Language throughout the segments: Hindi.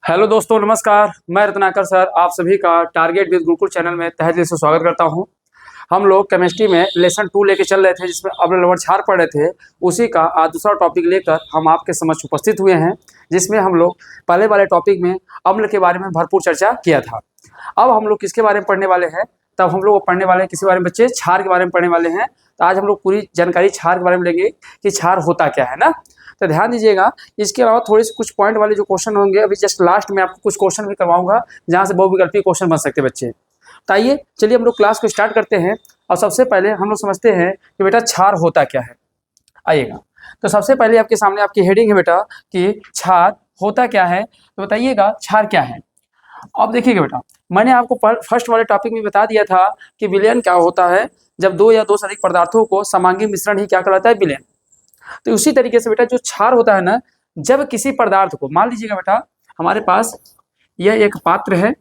हेलो दोस्तों, नमस्कार। मैं रत्नाकर सर आप सभी का टारगेट विद गुरुकुल चैनल में तहे दिल से स्वागत करता हूं। हम लोग केमिस्ट्री में लेसन 2 लेके चल रहे थे, जिसमें अम्ल लवण क्षार पढ़ रहे थे। उसी का आज दूसरा टॉपिक लेकर हम आपके समक्ष उपस्थित हुए हैं, जिसमें हम लोग पहले वाले टॉपिक में अम्ल के बारे में भरपूर चर्चा किया था। अब हम लोग किसके बारे में पढ़ने वाले हैं? तब हम लोग पढ़ने वाले हैं किसी बारे में बच्चे, क्षार के बारे में पढ़ने वाले हैं। तो आज हम लोग पूरी जानकारी क्षार के बारे में लेंगे कि क्षार होता क्या है ना। तो ध्यान दीजिएगा। इसके अलावा थोड़े से कुछ पॉइंट वाले जो क्वेश्चन होंगे, अभी जस्ट लास्ट में आपको कुछ क्वेश्चन भी करवाऊंगा जहाँ से बहुविकल्पीय क्वेश्चन बन सकते हैं बच्चे। तो आइए चलिए हम लोग क्लास को स्टार्ट करते हैं। और सबसे पहले हम लोग समझते हैं कि बेटा क्षार होता क्या है। आइएगा। तो सबसे पहले आपके सामने आपकी हेडिंग है बेटा कि क्षार होता क्या है। तो बताइएगा क्षार क्या है। अब देखिएगा बेटा, मैंने आपको फर्स्ट वाले टॉपिक में बता दिया था कि विलयन क्या होता है। जब दो या दो से अधिक पदार्थों को समांगी मिश्रण ही क्या कहलाता है? विलयन। तो उसी तरीके से बेटा जो क्षार होता है ना, जब किसी पदार्थ को, मान लीजिएगा बेटा हमारे पास यह एक पात्र है,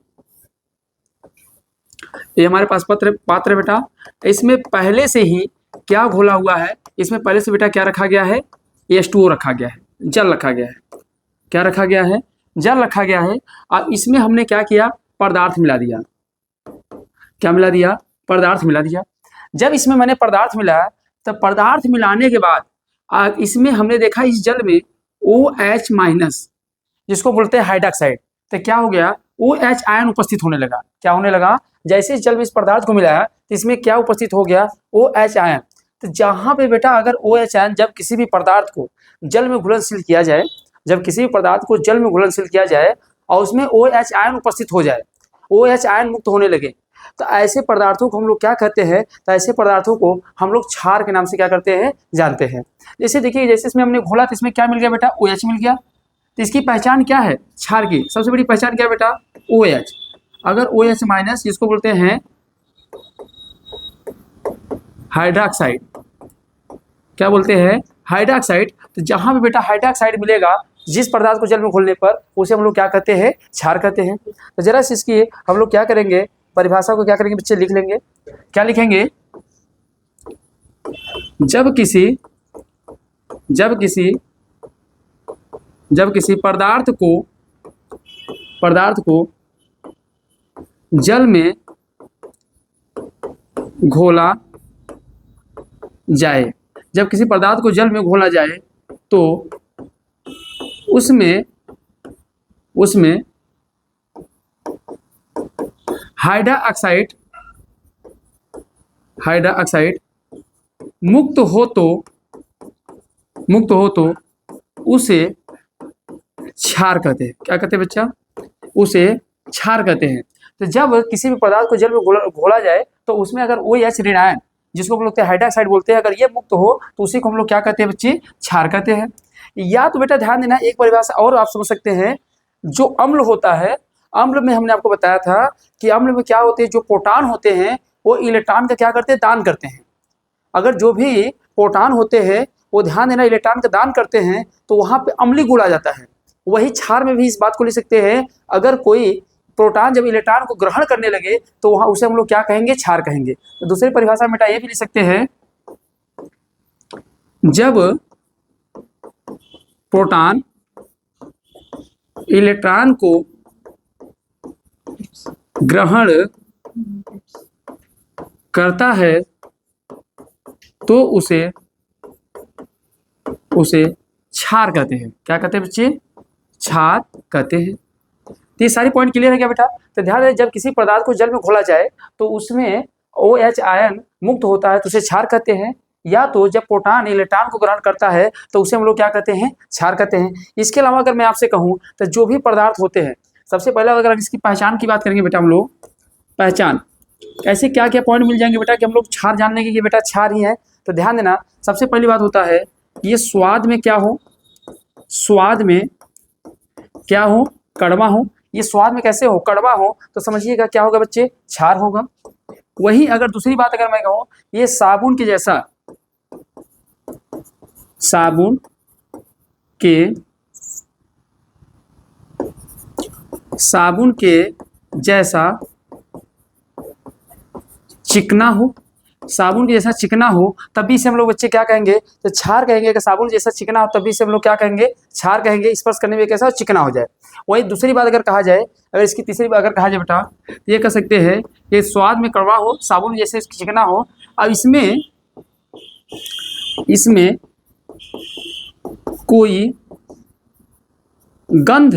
ये हमारे पास पात्र है बेटा। इसमें पहले से ही क्या घोला हुआ है? इसमें पहले से बेटा क्या रखा गया है? H2O रखा गया है, जल रखा गया है। क्या रखा गया है? जल रखा गया है। और इसमें हमने क्या किया? पदार्थ मिला दिया। क्या मिला दिया? पदार्थ मिला दिया। जब इसमें मैंने पदार्थ मिलाया, तब पदार्थ मिलाने के बाद इसमें हमने देखा इस जल में OH- जिसको बोलते हैं हाइड्रोक्साइड। तो क्या हो गया? OH आयन उपस्थित होने लगा। क्या होने लगा? जैसे इस जल में इस पदार्थ को मिलाया तो इसमें क्या उपस्थित हो गया? OH ion. तो जहां पे बेटा अगर OH आयन जब किसी भी पदार्थ को जल में घुलनशील किया जाए, जब किसी भी पदार्थ को जल में घुलनशील किया जाए और उसमें OH आयन उपस्थित हो जाए, OH आयन मुक्त होने लगे, तो ऐसे पदार्थों को हम लोग क्या कहते हैं? तो ऐसे पदार्थों को हम लोग क्षार के नाम से क्या करते हैं? जानते हैं। जैसे देखिए, जैसे इसमें हमने घोला तो इसमें क्या मिल गया बेटा? OH मिल गया। तो इसकी पहचान क्या है क्षार की? सबसे बड़ी पहचान क्या है बेटा? OH। अगर OH- जिसको बोलते हैं हाइड्रोक्साइड, क्या बोलते हैं? हाइड्रोक्साइड। तो जहां पे बेटा हाइड्रोक्साइड मिलेगा जिस पदार्थ को जल में घोलने पर, उसे हम लोग क्या कहते हैं? क्षार कहते हैं। तो जरा से इसकी हम लोग क्या करेंगे? परिभाषा को क्या करेंगे बच्चे? लिख लेंगे। क्या लिखेंगे? जब किसी पदार्थ को जल में घोला जाए, जब किसी पदार्थ को जल में घोला जाए तो उसमें हाइड्रोक्साइड मुक्त हो तो उसे क्षार कहते हैं। क्या कहते हैं बच्चा? उसे क्षार कहते हैं। तो जब किसी भी पदार्थ को जल में घोला जाए तो उसमें अगर OH ऋण आयन, जिसको हम लोग हाइड्रोक्साइड बोलते हैं, अगर ये मुक्त हो तो उसी को हम लोग क्या कहते हैं बच्चे? क्षार कहते हैं। या तो बेटा ध्यान देना, एक परिभाषा और आप समझ सकते हैं। जो अम्ल होता है, अम्ल में हमने आपको बताया था कि अम्ल में क्या होते हैं? जो प्रोटॉन होते हैं वो इलेक्ट्रॉन का क्या करते हैं? दान करते हैं। अगर जो भी प्रोटॉन होते हैं वो, ध्यान देना, इलेक्ट्रॉन का दान करते हैं तो वहां पे अम्लीय गुण आ जाता है। वही क्षार में भी इस बात को लिख सकते हैं। अगर कोई प्रोटॉन जब इलेक्ट्रॉन को ग्रहण करने लगे तो वहां उसे हम लोग क्या कहेंगे? क्षार कहेंगे। तो दूसरी परिभाषा में बेटा ये भी लिख सकते हैं, जब प्रोटॉन इलेक्ट्रॉन को ग्रहण करता है तो उसे क्षार कहते हैं। क्या कहते हैं बच्चे? क्षार कहते हैं। तो ये सारी पॉइंट क्लियर है क्या बेटा? तो ध्यान रहे, जब किसी पदार्थ को जल में घोला जाए तो उसमें OH आयन मुक्त होता है तो उसे क्षार कहते हैं। या तो जब प्रोटॉन इलेक्ट्रॉन को ग्रहण करता है तो उसे हम लोग क्या कहते हैं? क्षार कहते हैं। इसके अलावा अगर मैं आपसे कहूँ तो जो भी पदार्थ होते हैं, सबसे पहले अगर इसकी पहचान की बात करेंगे बेटा, हम लोग पहचान ऐसे क्या क्या पॉइंट मिल जाएंगे बेटा कि हम लोग क्षार जानने के, बेटा क्षार ही है। तो ध्यान देना, सबसे पहली बात होता है ये स्वाद में क्या हो? स्वाद में क्या हो? कड़वा हो। ये स्वाद में कैसे हो? कड़वा हो। तो समझिएगा क्या होगा बच्चे? क्षार होगा। वही अगर दूसरी बात अगर मैं कहूं, ये साबुन के जैसा चिकना हो, साबुन के जैसा चिकना हो तब भी इसे हम लोग बच्चे क्या कहेंगे, तो क्षार कहेंगे। अगर साबुन जैसा चिकना हो तब भी इसे हम लोग क्या कहेंगे, क्षार कहेंगे। स्पर्श करने में कैसा हो, चिकना हो जाए। वही दूसरी बात अगर कहा जाए, अगर इसकी तीसरी बात अगर कहा जाए बेटा, तो ये कह सकते हैं कि स्वाद में कड़वा हो, साबुन जैसे चिकना हो। अब इसमें कोई गंध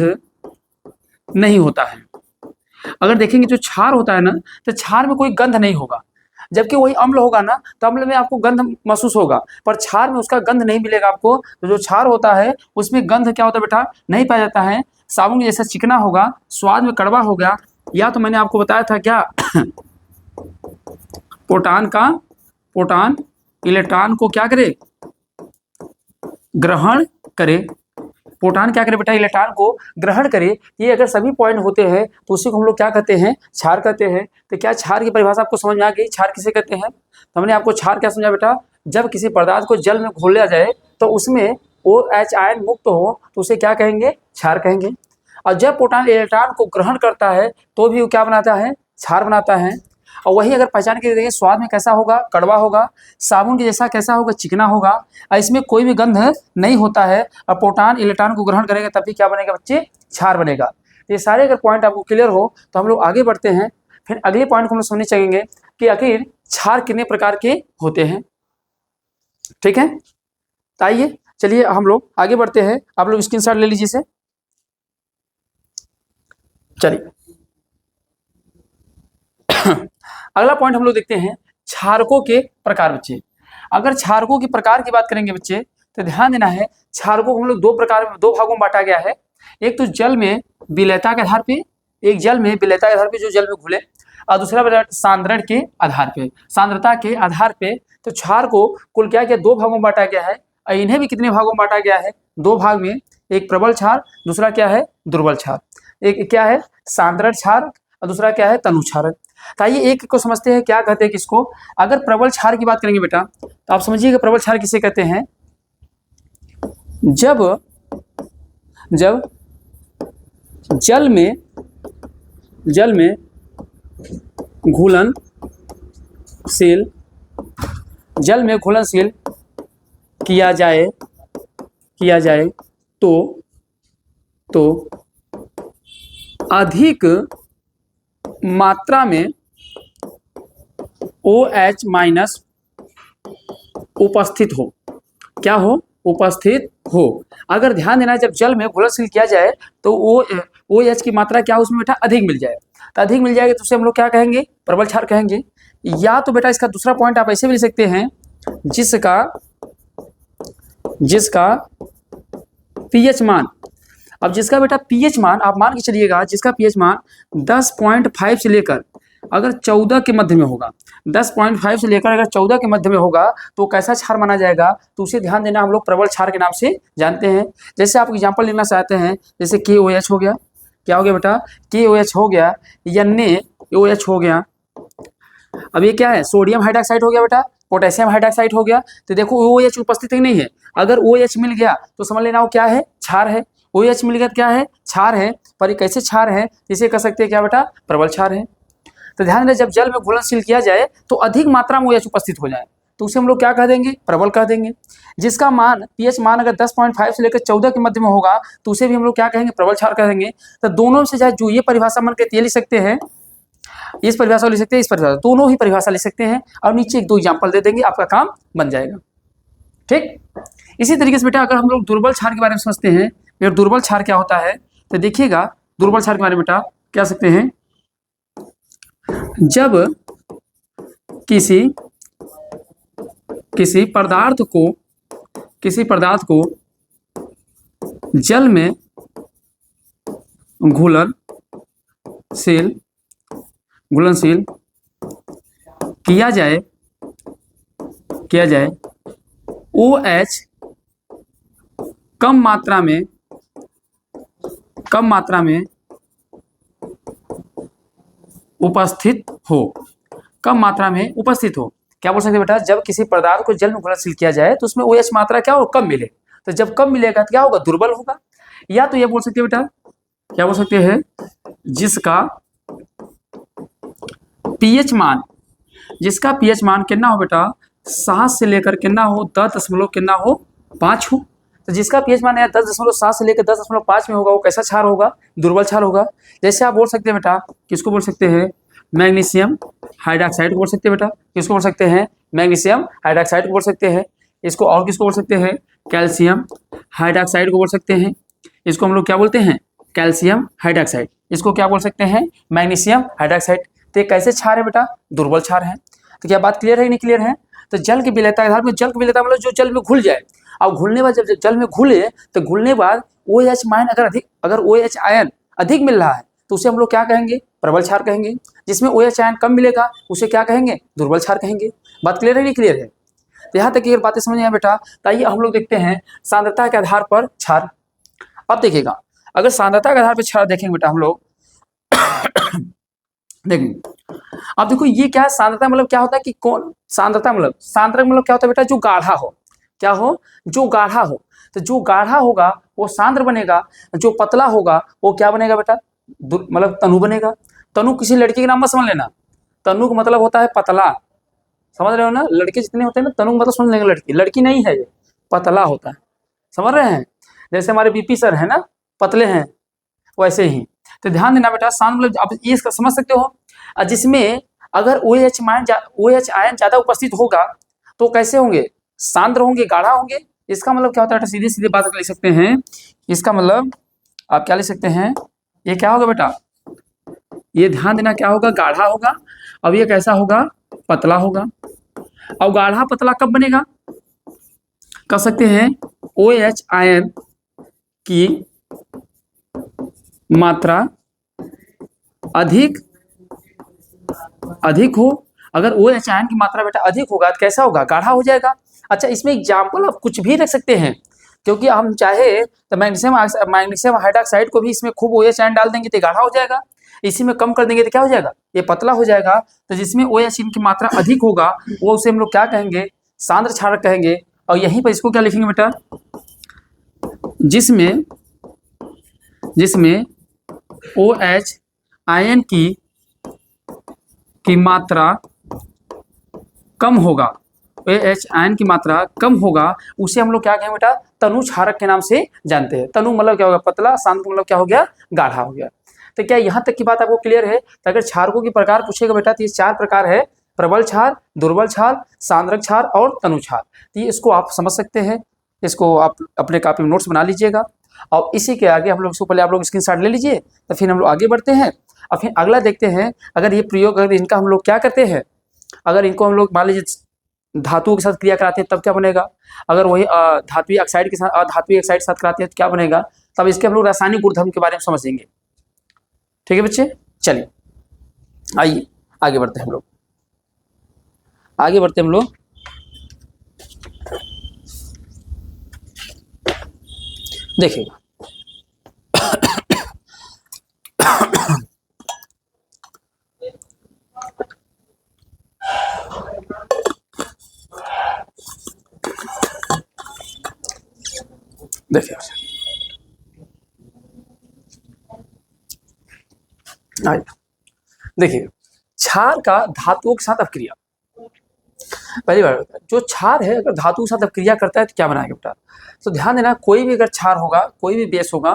नहीं होता है। अगर देखेंगे जो क्षार होता है ना, तो क्षार में कोई गंध नहीं होगा, जबकि वही अम्ल होगा ना, तो अम्ल में आपको गंध महसूस होगा, पर क्षार में उसका गंध नहीं मिलेगा आपको। तो जो क्षार होता है उसमें गंध क्या होता है बेटा, नहीं पाया जाता है। साबुन जैसा चिकना होगा, स्वाद में कड़वा होगा, या तो मैंने आपको बताया था क्या प्रोटॉन इलेक्ट्रॉन को क्या करे, ग्रहण करे। प्रोटॉन क्या करे बेटा, इलेक्ट्रॉन को ग्रहण करे। ये अगर सभी पॉइंट होते हैं तो उसी को हम लोग क्या कहते हैं, क्षार कहते हैं। तो क्या क्षार की परिभाषा आपको समझ में आ गई, क्षार किसे कहते हैं? तो हमने आपको क्षार क्या समझा बेटा, जब किसी पदार्थ को जल में घोला जाए तो उसमें OH आयन मुक्त हो तो उसे क्या कहेंगे, क्षार कहेंगे। और जब प्रोटॉन इलेक्ट्रॉन को ग्रहण करता है तो भी वो क्या बनाता है, क्षार बनाता है। और वही अगर पहचान के देखें, स्वाद में कैसा होगा, कड़वा होगा, साबुन के जैसा कैसा होगा, चिकना होगा, और इसमें कोई भी गंध नहीं होता है। और प्रोटॉन इलेक्ट्रॉन को ग्रहण करेगा तब भी क्या बनेगा बच्चे, क्षार बनेगा। ये सारे अगर पॉइंट आपको क्लियर हो तो हम लोग आगे बढ़ते हैं। फिर अगले पॉइंट को हम लोग समझने चाहेंगे कि आखिर क्षार कितने प्रकार के होते हैं। ठीक है, तो आइए चलिए हम लोग आगे बढ़ते हैं। आप लोग स्क्रीनशॉट ले लीजिए इसे। चलिए अगला पॉइंट हम लोग देखते हैं, क्षारकों के प्रकार। बच्चे अगर क्षारकों के प्रकार की बात करेंगे बच्चे, तो ध्यान देना है, क्षारकों को हम लोग दो भागों में बांटा गया है। एक तो जल में विलेयता के आधार पे, एक जल में विलेयता के आधार पे जो जल में घुले, और दूसरा सांद्रण के आधार पे, सांद्रता के आधार पे। तो क्षार को कुल क्या क्या दो भागों में बांटा गया है, और इन्हें भी कितने भागों में बांटा गया है, दो भाग में। एक प्रबल क्षार, दूसरा क्या है, दुर्बल क्षार। एक क्या है, सांद्रण क्षार, और दूसरा क्या है, तनु क्षार। तो आइए एक को समझते हैं, क्या कहते हैं किसको। अगर प्रबल क्षार की बात करेंगे बेटा, तो आप समझिए कि प्रबल क्षार किसे कहते हैं, जब जल में घुलनशील किया जाए तो अधिक मात्रा में OH माइनस उपस्थित हो। क्या हो, उपस्थित हो। अगर ध्यान देना, जब जल में घुलनशील किया जाए तो OH की मात्रा क्या उसमें बेटा, अधिक मिल जाए। तो अधिक मिल जाएगी तो उसे हम लोग क्या कहेंगे, प्रबल क्षार कहेंगे। या तो बेटा इसका दूसरा पॉइंट आप ऐसे भी लिख सकते हैं, जिसका pH मान, अब जिसका बेटा pH मान आप मान के चलिएगा, जिसका pH मान 10.5 से लेकर अगर 14 के मध्य में होगा, 10.5 से लेकर अगर 14 के मध्य में होगा तो कैसा क्षार माना जाएगा, तो उसे ध्यान देना हम लोग प्रबल क्षार के नाम से जानते हैं। जैसे आप एग्जांपल लेना चाहते हैं, जैसे KOH हो गया, क्या हो गया बेटा, KOH हो गया, NaOH हो गया। अब ये क्या है, सोडियम हाइड्रोक्साइड हो गया बेटा, पोटेशियम हाइड्रोक्साइड हो गया। तो देखो OH उपस्थित ही नहीं है, अगर OH मिल गया तो समझ लेना वो क्या है, क्षार है। OH मिल गया क्या है, क्षार है। पर ये कैसे क्षार है, इसे कह सकते हैं क्या बेटा, प्रबल क्षार है। तो ध्यान दें, जब जल में घुलनशील किया जाए तो अधिक मात्रा में OH उपस्थित हो जाए तो उसे हम लोग क्या कह देंगे, प्रबल कह देंगे। जिसका मान pH मान अगर 10.5 से लेकर 14 के मध्य में होगा तो उसे भी हम लोग क्या कहेंगे, प्रबल क्षार कहेंगे। तो दोनों से चाहे जो ये परिभाषा मन के लिख सकते हैं, इस परिभाषा लिख सकते हैं, इस परिभाषा, दोनों ही परिभाषा लिख सकते हैं, और नीचे एक दो एग्जाम्पल दे देंगे, आपका काम बन जाएगा। ठीक, इसी तरीके से बेटा अगर हम लोग दुर्बल क्षार के बारे में समझते हैं, फिर दुर्बल क्षार क्या होता है, तो देखिएगा दुर्बल क्षार के बारे में बेटा क्या सकते हैं, जब किसी पदार्थ को जल में घुलनशील किया जाए OH कम मात्रा में उपस्थित हो। क्या बोल सकते हैं बेटा, जब किसी पदार्थ को जल में घुलनशील किया जाए तो उसमें OH मात्रा क्या हो, कम मिले। तो जब कम मिलेगा तो क्या होगा, दुर्बल होगा। या तो ये बोल सकते हैं बेटा, क्या बोल सकते हैं, जिसका pH मान जिसका पीएच मान कितना हो बेटा 7 से लेकर कितना हो 10.5 हो। तो जिसका पीएच मान है 10.7 से लेकर 10.5 में होगा वो कैसा क्षार होगा, दुर्बल क्षार होगा। जैसे आप बोल सकते हैं बेटा, किसको बोल सकते हैं, मैग्नीशियम हाइड्रॉक्साइड को बोल सकते हैं बेटा, किसको बोल सकते हैं, मैग्नीशियम हाइड्रॉक्साइड को बोल सकते हैं। इसको और किसको बोल सकते हैं, कैल्शियम हाइड्रॉक्साइड को बोल सकते हैं। इसको हम लोग क्या बोलते हैं, कैल्शियम हाइड्रॉक्साइड। इसको क्या बोल सकते हैं, मैग्नीशियम हाइड्रॉक्साइड। तो ये कैसे क्षार है बेटा, दुर्बल क्षार है। तो क्या बात क्लियर है कि नहीं क्लियर है। तो जल की विलेयता के आधार में, जल की विलेयता मतलब जो जल में घुल जाए। अब घुलने के बाद जब जल में घुले तो घुलने के बाद OH माइन अगर OH आयन अधिक मिल रहा है तो उसे हम लोग क्या कहेंगे, प्रबल क्षार कहेंगे। जिसमें OH आयन कम मिलेगा उसे क्या कहेंगे, दुर्बल क्षार कहेंगे। बात क्लियर है नहीं क्लियर है। तो यहाँ तक ये बातें समझ आए बेटा। तो आइए हम लोग देखते हैं सांद्रता के आधार पर क्षार। अब देखिएगा, अगर सांद्रता के आधार पर क्षार देखेंगे बेटा हम लोग देखेंगे। अब देखो ये क्या है, सांद्रता मतलब क्या होता है कि कौन, सांद्रता मतलब क्या होता है बेटा, जो गाढ़ा हो, क्या हो, जो गाढ़ा हो। तो जो गाढ़ा होगा वो सांद्र बनेगा, जो पतला होगा वो क्या बनेगा बेटा, मतलब तनु बनेगा। तनु किसी लड़की के नाम मत समझ लेना, तनु का मतलब होता है पतला, समझ रहे हो ना। लड़के जितने होते हैं ना, तनु मतलब समझ लेंगे, लड़की लड़की नहीं है, ये पतला होता है, समझ रहे हैं। जैसे हमारे बीपी सर है ना, पतले हैं, वैसे ही। तो ध्यान देना बेटा, सांद्र मतलब आप ये समझ सकते हो, जिसमें अगर OH आयन ज्यादा उपस्थित होगा तो कैसे होंगे, सांद्र होंगे, गाढ़ा होंगे। इसका मतलब क्या होता है, सीधे सीधे बात लिख सकते हैं। इसका मतलब आप क्या लिख सकते हैं, ये क्या होगा बेटा, ये ध्यान देना क्या होगा, गाढ़ा होगा। अब ये कैसा होगा, पतला होगा। अब गाढ़ा पतला कब बनेगा, कह सकते हैं OH आयन की मात्रा अधिक हो। अगर OH आयन की मात्रा बेटा अधिक होगा तो कैसा होगा, गाढ़ा हो जाएगा। अच्छा, इसमें एग्जाम्पल आप कुछ भी रख सकते हैं, क्योंकि हम चाहे तो मैग्नीशियम हाइड्रॉक्साइड को भी इसमें खूब OH आयन डाल देंगे तो गाढ़ा हो जाएगा। इसी में कम कर देंगे तो क्या हो जाएगा, ये पतला हो जाएगा। तो जिसमें OH की मात्रा अधिक होगा वो उसे हम लोग क्या कहेंगे, सांद्र क्षारक कहेंगे। और यहीं पर इसको क्या लिखेंगे बेटा, जिसमें OH आयन की मात्रा कम होगा, OH आयन की मात्रा कम होगा, उसे हम लोग क्या कहेंगे बेटा, तनु क्षारक के नाम से जानते हैं। तनु मतलब क्या होगा, पतला, सांद्र मतलब क्या हो गया, गाढ़ा हो गया। तो क्या यहाँ तक की बात आपको क्लियर है। तो अगर क्षारकों की प्रकार पूछेगा बेटा तो ये 4 प्रकार है, प्रबल क्षार, दुर्बल क्षार, सांद्रक क्षार और तनु क्षार। तो इसको आप समझ सकते हैं, इसको आप अपने कॉपी में नोट्स बना लीजिएगा। और इसी के आगे हम लोग, इसको पहले आप लोग स्क्रीनशॉट ले लीजिए, तो फिर हम लोग आगे बढ़ते हैं। और फिर अगला देखते हैं, अगर ये प्रयोग, अगर इनका हम लोग क्या करते हैं, अगर इनको हम लोग मान लीजिए धातुओं के साथ क्रिया कराते हैं तब क्या बनेगा। अगर वही धात्विक ऑक्साइड के साथ अधात्विक ऑक्साइड के साथ कराते हैं तो क्या बनेगा। तब इसके हम लोग रासायनिक गुणधर्म के बारे में समझेंगे। ठीक है बच्चे, चलिए आइए आगे बढ़ते हैं हम लोग, देखिएगा। देखिए क्षार का धातुओं के साथ अपक्रिया। पहली बार जो क्षार है अगर धातु के साथ अपक्रिया करता है तो क्या बनाएगा बेटा। तो ध्यान देना, कोई भी अगर क्षार होगा, कोई भी बेस होगा,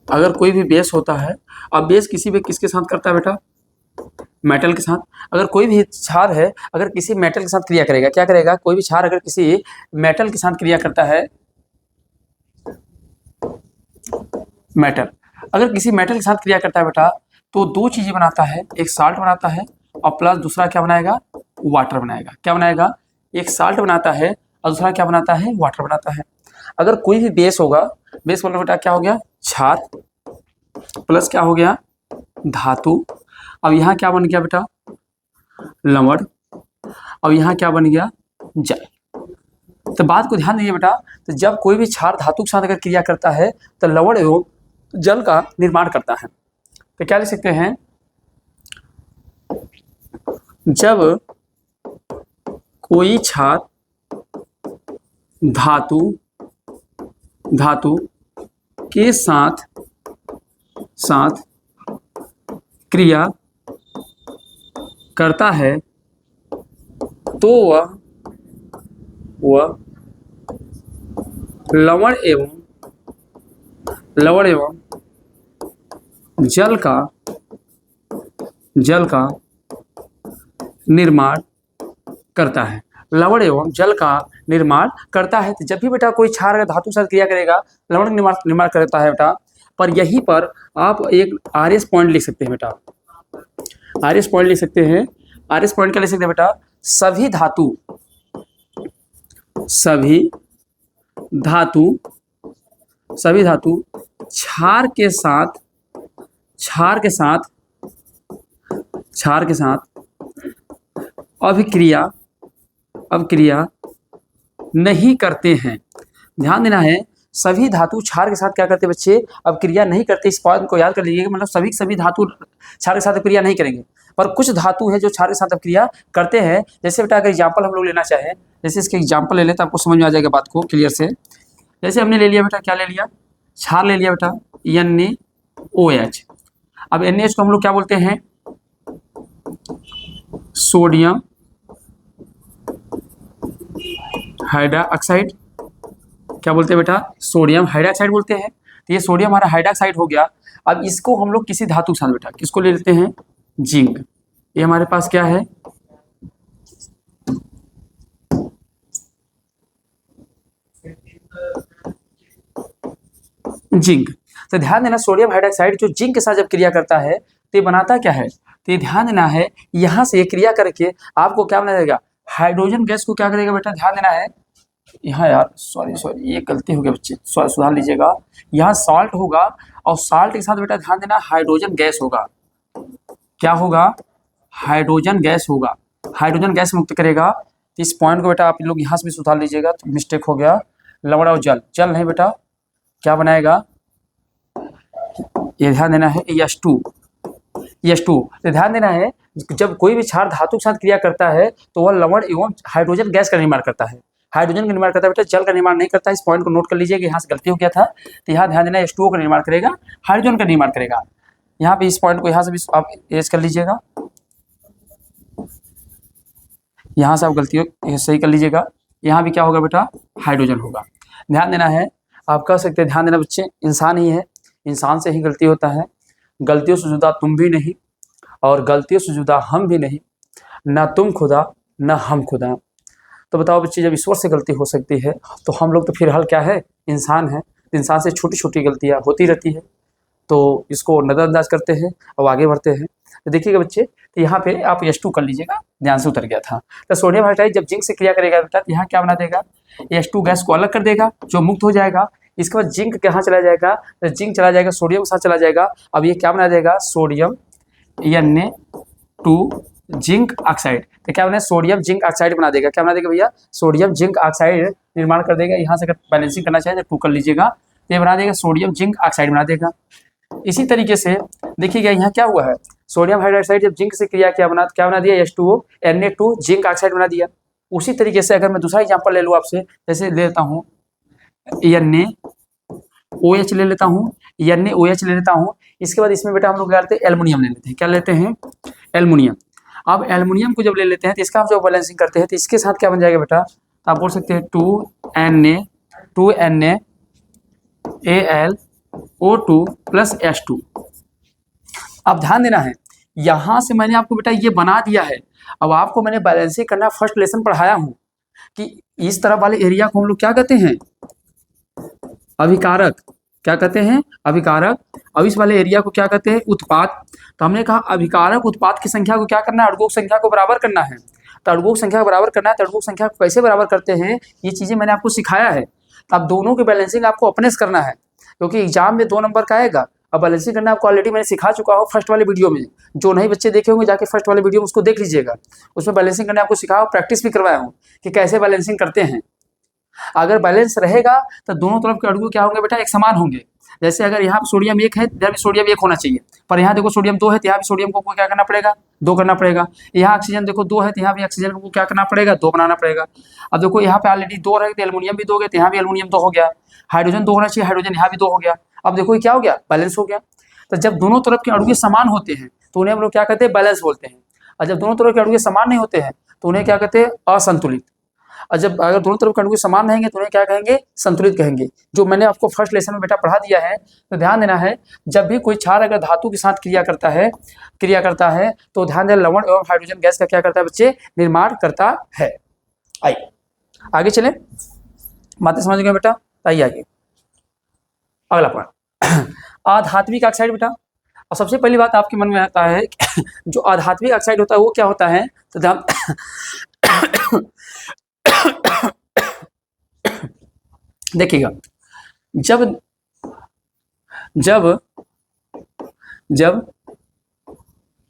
अगर कोई भी बेस होता है, अब बेस किसी भी किसके साथ करता है बेटा, मेटल के साथ। अगर कोई भी क्षार है अगर किसी मेटल के साथ क्रिया करेगा, क्या करेगा, कोई भी क्षार अगर किसी मेटल के साथ क्रिया करता है, मेटल अगर किसी मेटल के साथ क्रिया करता है बेटा, तो 2 चीजें बनाता है, एक साल्ट बनाता है और प्लस दूसरा क्या बनाएगा, वाटर बनाएगा। क्या बनाएगा, एक साल्ट बनाता है और दूसरा क्या बनाता है, वाटर बनाता है। अगर कोई भी बेस होगा, बेस मतलब बेटा क्या हो गया, क्षार प्लस क्या हो गया, धातु। अब यहाँ क्या बन गया बेटा, लवण। अब यहाँ क्या बन गया, जल। तो बात को ध्यान दीजिए बेटा, तो जब कोई भी क्षार धातु के साथ अगर क्रिया करता है तो लवण एवं जल का निर्माण करता है। तो क्या लिख सकते हैं, जब कोई क्षार धातु के साथ क्रिया करता है तो वह लवण एवं जल का निर्माण करता है। लवण एवं जल का निर्माण करता है। तो जब भी बेटा कोई क्षार अगर धातु के साथ क्रिया करेगा लवण निर्माण करता है बेटा। पर यहीं पर आप एक RS पॉइंट लिख सकते हैं बेटा। RS पॉइंट लिख सकते हैं। RS पॉइंट क्या लिख सकते हैं बेटा? सभी धातु क्षार के साथ अभिक्रिया नहीं करते हैं। ध्यान देना है, सभी धातु क्षार के साथ क्या करते हैं बच्चे? अभिक्रिया नहीं करते। इस पॉइंट को याद कर लीजिएगा। मतलब सभी धातु क्षार के साथ अभिक्रिया नहीं करेंगे, पर कुछ धातु है जो क्षार के साथ अभिक्रिया करते हैं। जैसे बेटा अगर एग्जाम्पल हम लोग लेना चाहें, जैसे इसके एग्जाम्पल ले लें तो आपको समझ में आ जाएगा बात को क्लियर से। जैसे हमने ले लिया बेटा, क्या ले लिया? क्षार ले लिया बेटा, NaOH। अब NaOH को हम लोग क्या बोलते हैं? Sodium hydroxide. क्या बोलते हैं बेटा? सोडियम हाइड्रोक्साइड बोलते हैं। तो ये सोडियम हमारा हाइड्रोक्साइड हो गया। अब इसको हम लोग किसी धातु के साथ बेटा किसको ले लेते हैं? जिंक। ये हमारे पास क्या है? जिंक। तो ध्यान देना, सोडियम हाइड्रोक्साइड जो जिंक के साथ जब क्रिया करता है तो ये बनाता क्या है? तो ये ध्यान देना है, यहां से क्रिया करके आपको क्या बना देगा? हाइड्रोजन गैस को क्या करेगा बेटा? ध्यान देना है, यहाँ यार सॉरी ये गलती हो गया बच्चे, सुधार लीजिएगा। यहाँ साल्ट होगा और साल्ट के साथ बेटा ध्यान देना हाइड्रोजन गैस होगा। क्या होगा? हाइड्रोजन गैस होगा। हाइड्रोजन गैस मुक्त करेगा। तो इस पॉइंट को बेटा आप लोग यहाँ से भी सुधार लीजिएगा, तो मिस्टेक हो गया। लवण और जल नहीं बेटा, क्या बनाएगा? ये ध्यान देना है, H2। तो ध्यान देना है, जब कोई भी क्षार धातु के साथ क्रिया करता है तो वह लवण एवं हाइड्रोजन गैस का निर्माण करता है। हाइड्रोजन का निर्माण करता है बेटा, जल का निर्माण नहीं करता है। इस पॉइंट को नोट कर लीजिएगा, यहाँ से गलती हो गया था। तो यहाँ ध्यान देना, H2O का निर्माण करेगा, हाइड्रोजन का निर्माण करेगा। यहाँ पे इस पॉइंट को यहाँ से भी आप एज कर लीजिएगा, यहाँ से आप गलती सही कर लीजिएगा। यहाँ भी क्या होगा बेटा? हाइड्रोजन होगा। ध्यान देना है, आप कह सकते हैं, ध्यान देना बच्चे, इंसान ही है, इंसान से ही गलती होता है। गलतियों से जुदा तुम भी नहीं और गलतियों से जुदा हम भी नहीं, ना तुम खुदा ना हम खुदा। तो बताओ बच्चे, जब ईश्वर से गलती हो सकती है तो हम लोग तो फिर हल क्या है? इंसान है। इंसान से छोटी छोटी गलतियाँ होती रहती है, तो इसको नज़रअंदाज करते हैं और आगे बढ़ते हैं। तो देखिएगा बच्चे, तो यहाँ पे आप H2 कर लीजिएगा, ध्यान से उतर गया था। तो सोडियम हाइड्रोक्साइड जब जिंक से क्रिया करेगा बेटा, तो यहाँ क्या बना देगा? H2 गैस को अलग कर देगा, जो मुक्त हो जाएगा। इसके बाद जिंक कहाँ चला जाएगा? तो जिंक चला जाएगा सोडियम के साथ चला जाएगा। अब ये क्या बना देगा? Sodium Na2 zinc oxide. तो क्या बना? सोडियम जिंक ऑक्साइड बना देगा। क्या बना देगा भैया? सोडियम जिंक ऑक्साइड निर्माण कर देगा। यहाँ से अगर बैलेंसिंग करना चाहे तो 2 कर लीजिएगा, तो ये बना देगा सोडियम जिंक ऑक्साइड बना देगा। इसी तरीके से देखिएगा, यहाँ क्या हुआ है? सोडियम हाइड्रोक्साइड जब जिंक से क्रिया क्या बना दिया? H2O Na2 जिंक ऑक्साइड बना दिया। उसी तरीके से अगर मैं दूसरा एग्जाम्पल ले लूँ आपसे, जैसे ले लेता हूँ NaOH ले लेता हूँ, NaOH ले लेता हूँ। इसके बाद इसमें बेटा हम लोग क्या लेते हैं? एल्युमिनियम ले लेते हैं। क्या लेते हैं? एल्युमिनियम। अब एल्युमिनियम को जब ले लेते हैं तो इसका हम जब बैलेंसिंग करते हैं तो इसके साथ क्या बन जाएगा बेटा? तो आप बोल सकते हैं 2NaAlO2 प्लस H2। अब ध्यान देना है, यहाँ से मैंने आपको बेटा ये बना दिया है। अब आपको मैंने बैलेंसिंग करना फर्स्ट लेसन पढ़ाया हूँ कि इस तरह वाले एरिया को हम लोग क्या कहते हैं? अभिकारक। क्या कहते हैं? अभिकारक। अब इस वाले एरिया को क्या कहते हैं? उत्पाद। तो हमने कहा अभिकारक उत्पाद की संख्या को क्या करना है? अड़गों संख्या को बराबर करना है। तो अड़गों संख्या को बराबर करना है, तो अड़गों संख्या को कैसे बराबर करते हैं, ये चीज़ें मैंने आपको सिखाया है। तो अब दोनों की बैलेंसिंग आपको अपने से करना है, क्योंकि एग्जाम में 2 नंबर का आएगा। अब बैलेंसिंग करना आपको ऑलरेडी मैंने सिखा चुका हूँ फर्स्ट वाले वीडियो में। जो नहीं बच्चे देखे होंगे जाके फर्स्ट वाले वीडियो में उसको देख लीजिएगा। उसमें बैलेंसिंग करने आपको सिखाया, प्रैक्टिस भी करवाया हूँ कि कैसे बैलेंसिंग करते हैं। अगर बैलेंस रहेगा तो दोनों तरफ के अड़गू क्या होंगे बेटा? एक समान होंगे। जैसे अगर यहाँ सोडियम 1 है, इधर भी सोडियम 1 होना चाहिए, पर यहाँ देखो सोडियम 2 है तो यहाँ भी सोडियम को क्या करना पड़ेगा? 2 करना पड़ेगा। यहाँ ऑक्सीजन देखो 2 है तो यहाँ भी ऑक्सीजन को क्या करना पड़ेगा? 2 बनाना पड़ेगा। अब देखो यहाँ पे ऑलरेडी 2 रहे तो एल्युमिनियम भी 2 गए, तो यहाँ भी एल्युमिनियम 2 हो गया। हाइड्रोजन 2 होना चाहिए, हाइड्रोजन यहाँ भी 2 हो गया। अब देखो ये क्या हो गया? बैलेंस हो गया। तो जब दोनों तरफ के अड़गू समान होते हैं तो उन्हें हम लोग क्या कहते हैं? बैलेंस बोलते हैं। और जब दोनों तरफ के अणु समान नहीं होते हैं तो उन्हें क्या कहते हैं, असंतुलित। और जब अगर दोनों तरफ के अणु समान रहेंगे तो उन्हें क्या कहेंगे, संतुलित कहेंगे। जो मैंने आपको फर्स्ट लेसन में बेटा पढ़ा दिया है, तो ध्यान देना है, जब भी कोई क्षार अगर धातु के साथ क्रिया करता है तो ध्यान देना लवण एवं हाइड्रोजन गैस का क्या करता है बच्चे, निर्माण करता है। आइए आगे चले, बातें समझ गए बेटा। आइए आगे अगला पॉइंट, आधात्विक ऑक्साइड बेटा। और सबसे पहली बात आपके मन में आता है जो आधात्विक ऑक्साइड होता है वो क्या होता है, तो ध्यान देखिएगा, जब जब जब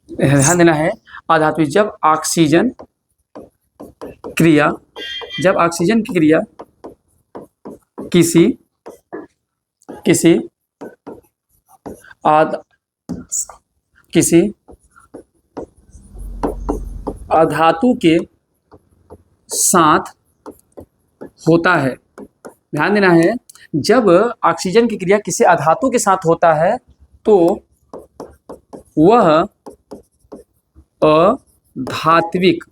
ध्यान देना है, आधात्विक जब ऑक्सीजन की क्रिया किसी अधातु के साथ होता है, ध्यान देना है, जब ऑक्सीजन की क्रिया किसी अधातु के साथ होता है तो वह अधात्विक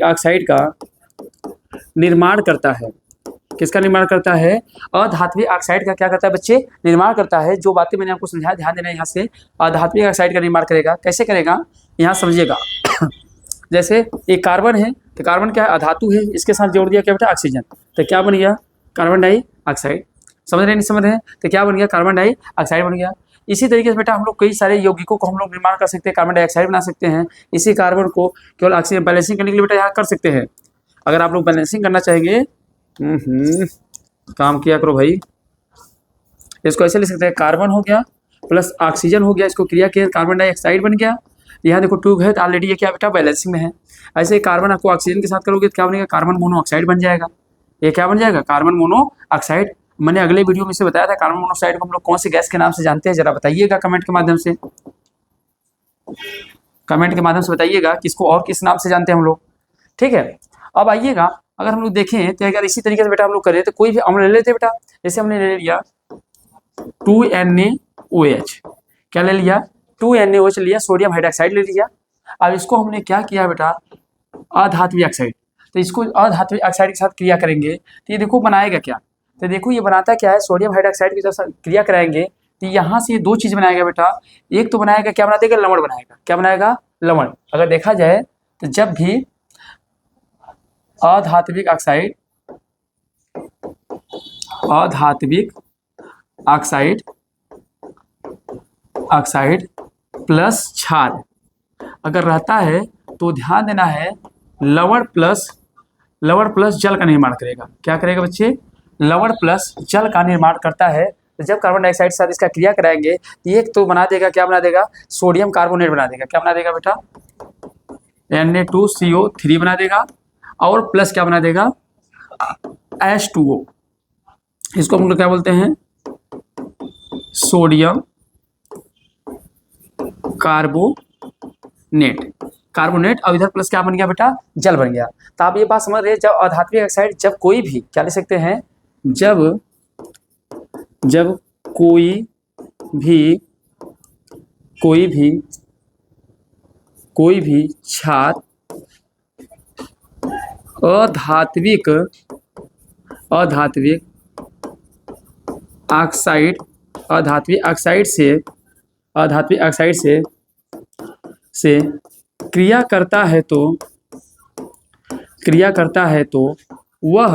ऑक्साइड का निर्माण करता है। किसका निर्माण करता है, अधात्विक ऑक्साइड का क्या करता है बच्चे, निर्माण करता है। जो बातें मैंने आपको समझाया, ध्यान देना, यहाँ से अधात्विक ऑक्साइड का निर्माण करेगा। कैसे करेगा, यहाँ समझिएगा। जैसे एक कार्बन है, तो कार्बन क्या है, अधातु है, इसके साथ जोड़ दिया क्या बेटा, ऑक्सीजन, तो क्या बन गया, कार्बन डाइऑक्साइड। समझ रहे नहीं समझ रहे हैं, तो क्या बन गया, कार्बन डाइऑक्साइड बन गया। इसी तरीके से बेटा हम लोग कई सारे यौगिकों को हम लोग निर्माण कर सकते हैं, कार्बन डाइऑक्साइड बना सकते हैं। इसी कार्बन को केवल ऑक्सीजन बैलेंसिंग करने के लिए बेटा यहाँ कर सकते हैं। अगर आप लोग बैलेंसिंग करना चाहेंगे, काम किया करो भाई, इसको ऐसे लिख सकते हैं, कार्बन हो गया प्लस ऑक्सीजन हो गया, इसको क्रिया किया कार्बन डाइऑक्साइड बन गया। यहाँ देखो टू है तो ऑलरेडी ये क्या बेटा बैलेंसिंग में है। ऐसे कार्बन आपको ऑक्सीजन के साथ करोगे तो क्या बनेगा, कार्बन मोनोऑक्साइड बन जाएगा। ये क्या बन जाएगा, कार्बन मोनोऑक्साइड। मैंने अगले वीडियो में से बताया था कार्बन मोनोऑक्साइड को हम लोग कौन सी गैस के नाम से जानते हैं, जरा बताइएगा कमेंट के माध्यम से, बताइएगा किसको और किस नाम से जानते हैं हम लोग। ठीक है, अब आइएगा, अगर हम लोग देखें तो अगर इसी तरीके से बेटा हम लोग करें तो कोई भी अम्ल ले लेते बेटा। जैसे हमने ले लिया 2NaOH, क्या ले लिया, 2NaOH लिया, सोडियम हाइड्रोक्साइड ले लिया। अब इसको हमने क्या किया बेटा, अधात्विक ऑक्साइड। तो इसको अधात्विक ऑक्साइड के साथ क्रिया करेंगे तो ये देखो बनाएगा क्या, तो देखो ये बनाता क्या है, सोडियम हाइड्रोक्साइड के साथ क्रिया कराएंगे तो यहाँ से ये दो चीज बनाएगा बेटा। एक तो बनाएगा क्या, बना देगा लवण बनाएगा, क्या बनाएगा, लवण। अगर देखा जाए तो जब भी अधात्विक ऑक्साइड प्लस क्षार अगर रहता है तो ध्यान देना है, लवण प्लस जल का निर्माण करेगा। क्या करेगा बच्चे, लवण प्लस जल का निर्माण करता है। तो जब कार्बन डाइऑक्साइड के साथ इसका क्रिया कराएंगे तो एक तो बना देगा, क्या बना देगा, सोडियम कार्बोनेट बना देगा। क्या बना देगा बेटा, Na2CO3 बना देगा, और प्लस क्या बना देगा, H2O। इसको हम लोग क्या बोलते हैं, सोडियम कार्बोनेट। और इधर प्लस क्या बन गया बेटा, जल बन गया। तो आप ये बात समझ रहे हैं, जब अधात्विक ऑक्साइड, जब कोई भी क्या लिख सकते हैं, जब कोई भी क्षार अधात्विक ऑक्साइड से क्रिया करता है तो वह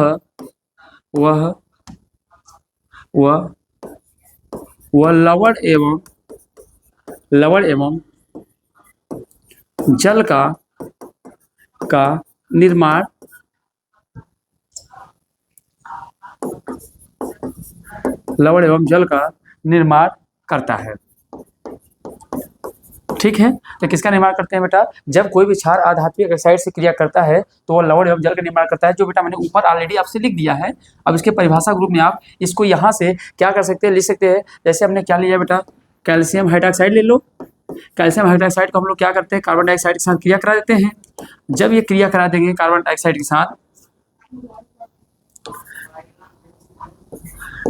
लवण एवं जल का निर्माण करता है। ठीक है, तो किसका निर्माण करते हैं बेटा, जब कोई भी क्षार अधात्विक ऑक्साइड से क्रिया करता है तो वो लवण एवं जल का निर्माण करता है, जो बेटा मैंने ऊपर ऑलरेडी आपसे लिख दिया है। अब इसके परिभाषा ग्रुप में आप इसको यहाँ से क्या कर सकते हैं, लिख सकते हैं। जैसे हमने क्या लिया बेटा, कैल्शियम हाइड्रोक्साइड ले लो। कैल्शियम हाइड्रोक्साइड को हम लोग क्या करते हैं, कार्बन डाइऑक्साइड के साथ क्रिया करा देते हैं। जब ये क्रिया करा देंगे कार्बन डाइऑक्साइड के साथ,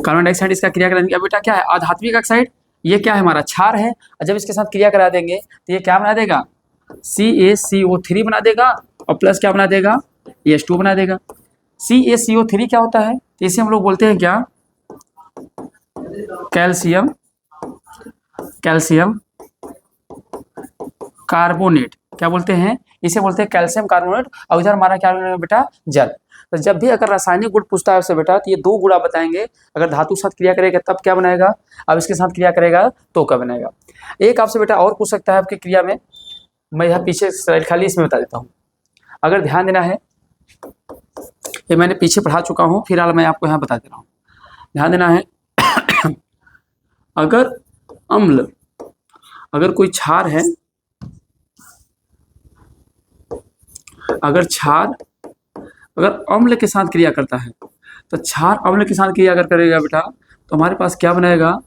कार्बन डाइऑक्साइड इसका क्रिया करा देंगे। अब बेटा क्या है, अधात्विक ऑक्साइड, ये क्या है हमारा क्षार है, और जब इसके साथ क्रिया करा देंगे तो ये क्या बना देगा, CaCO3 बना देगा, और प्लस क्या बना देगा, H2 बना देगा। CaCO3 क्या होता है, तो इसे हम लोग बोलते हैं क्या, कैल्शियम कार्बोनेट, क्या बोलते हैं, इसे बोलते हैं कैल्शियम कार्बोनेट। और इधर हमारा क्या बनेगा बेटा, जल। तो जब भी अगर रासायनिक गुण पूछता है आपसे बेटा, तो ये दो गुण आप बताएंगे, अगर धातु के साथ क्रिया करेगा तब क्या बनाएगा, अब इसके साथ क्रिया करेगा तो क्या बनेगा। एक आपसे बेटा और पूछ सकता है आपकी क्रिया में, मैं यहाँ पीछे स्लाइड खाली इसमें बता देता हूँ, अगर ध्यान देना है, ये मैंने पीछे पढ़ा चुका हूँ, फिलहाल मैं आपको यहाँ बता दे रहा हूँ, ध्यान देना है। अगर अम्ल, अगर कोई क्षार है, अगर क्षार अगर अम्ल के साथ क्रिया करता है, तो क्षार अम्ल के साथ क्रिया अगर करेगा बेटा, तो हमारे पास क्या बनाएगा,